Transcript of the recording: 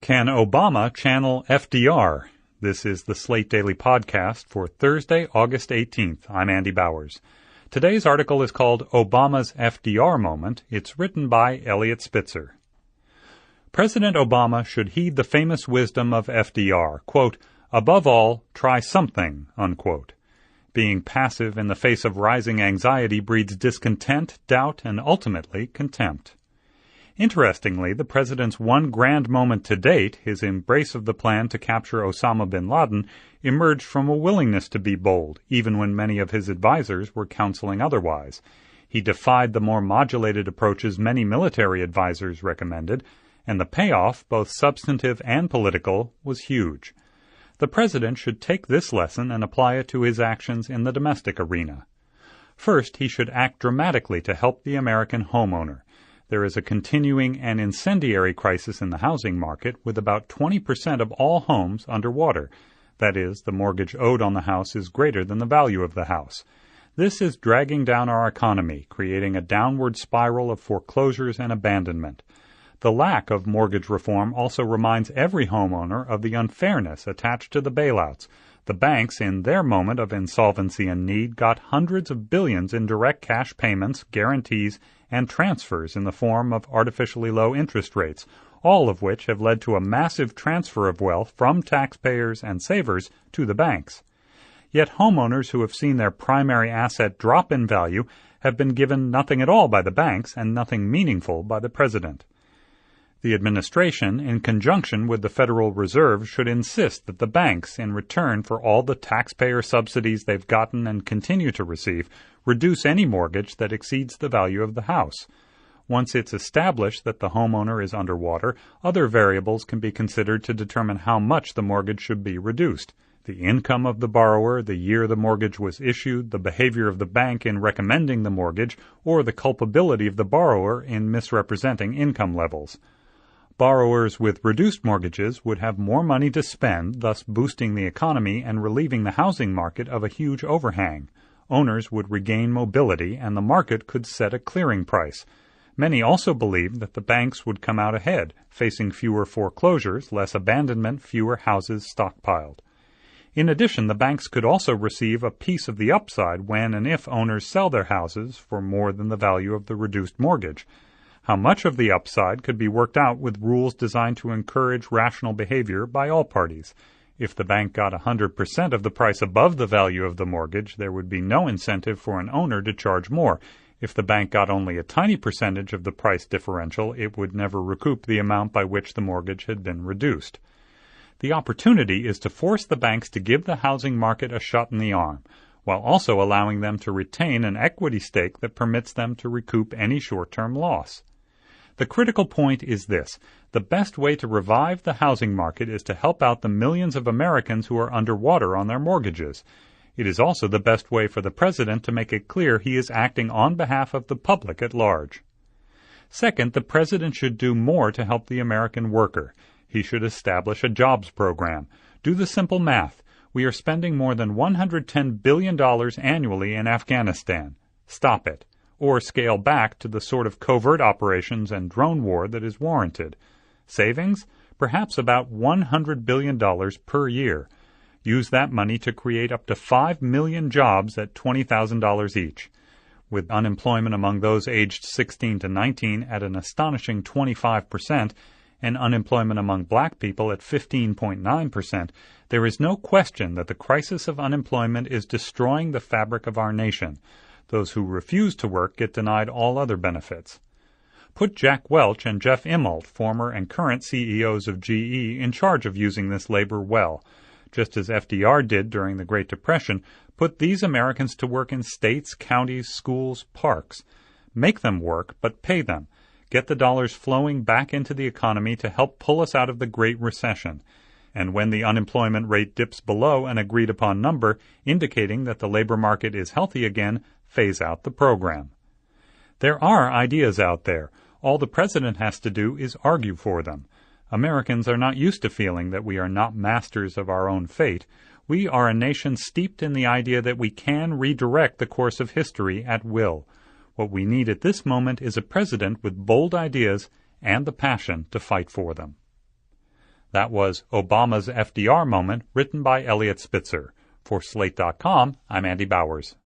Can Obama channel FDR? This is the Slate Daily Podcast for Thursday, August 18th. I'm Andy Bowers. Today's article is called Obama's FDR Moment. It's written by Elliot Spitzer. President Obama should heed the famous wisdom of FDR, quote, above all, try something, unquote. Being passive in the face of rising anxiety breeds discontent, doubt, and ultimately contempt. Interestingly, the president's one grand moment to date, his embrace of the plan to capture Osama bin Laden, emerged from a willingness to be bold, even when many of his advisers were counseling otherwise. He defied the more modulated approaches many military advisers recommended, and the payoff, both substantive and political, was huge. The president should take this lesson and apply it to his actions in the domestic arena. First, he should act dramatically to help the American homeowner. There is a continuing and incendiary crisis in the housing market, with about 20% of all homes underwater. That is, the mortgage owed on the house is greater than the value of the house. This is dragging down our economy, creating a downward spiral of foreclosures and abandonment. The lack of mortgage reform also reminds every homeowner of the unfairness attached to the bailouts. The banks, in their moment of insolvency and need, got hundreds of billions in direct cash payments, guarantees, and transfers in the form of artificially low interest rates, all of which have led to a massive transfer of wealth from taxpayers and savers to the banks. Yet homeowners who have seen their primary asset drop in value have been given nothing at all by the banks and nothing meaningful by the president. The administration, in conjunction with the Federal Reserve, should insist that the banks, in return for all the taxpayer subsidies they've gotten and continue to receive, reduce any mortgage that exceeds the value of the house. Once it's established that the homeowner is underwater, other variables can be considered to determine how much the mortgage should be reduced. The income of the borrower, the year the mortgage was issued, the behavior of the bank in recommending the mortgage, or the culpability of the borrower in misrepresenting income levels. Borrowers with reduced mortgages would have more money to spend, thus boosting the economy and relieving the housing market of a huge overhang. Owners would regain mobility, and the market could set a clearing price. Many also believe that the banks would come out ahead, facing fewer foreclosures, less abandonment, fewer houses stockpiled. In addition, the banks could also receive a piece of the upside when and if owners sell their houses for more than the value of the reduced mortgage. How much of the upside could be worked out with rules designed to encourage rational behavior by all parties. If the bank got 100% of the price above the value of the mortgage, there would be no incentive for an owner to charge more. If the bank got only a tiny percentage of the price differential, it would never recoup the amount by which the mortgage had been reduced. The opportunity is to force the banks to give the housing market a shot in the arm, while also allowing them to retain an equity stake that permits them to recoup any short-term loss. The critical point is this. The best way to revive the housing market is to help out the millions of Americans who are underwater on their mortgages. It is also the best way for the president to make it clear he is acting on behalf of the public at large. Second, the president should do more to help the American worker. He should establish a jobs program. Do the simple math. We are spending more than $110 billion annually in Afghanistan. Stop it. Or scale back to the sort of covert operations and drone war that is warranted. Savings? Perhaps about $100 billion per year. Use that money to create up to 5 million jobs at $20,000 each. With unemployment among those aged 16 to 19 at an astonishing 25%, and unemployment among black people at 15.9%, there is no question that the crisis of unemployment is destroying the fabric of our nation. Those who refuse to work get denied all other benefits. Put Jack Welch and Jeff Immelt, former and current CEOs of GE, in charge of using this labor well. Just as FDR did during the Great Depression, put these Americans to work in states, counties, schools, parks. Make them work, but pay them. Get the dollars flowing back into the economy to help pull us out of the Great Recession. And when the unemployment rate dips below an agreed-upon number, indicating that the labor market is healthy again, phase out the program. There are ideas out there. All the president has to do is argue for them. Americans are not used to feeling that we are not masters of our own fate. We are a nation steeped in the idea that we can redirect the course of history at will. What we need at this moment is a president with bold ideas and the passion to fight for them. That was Obama's FDR Moment, written by Elliot Spitzer. For Slate.com, I'm Andy Bowers.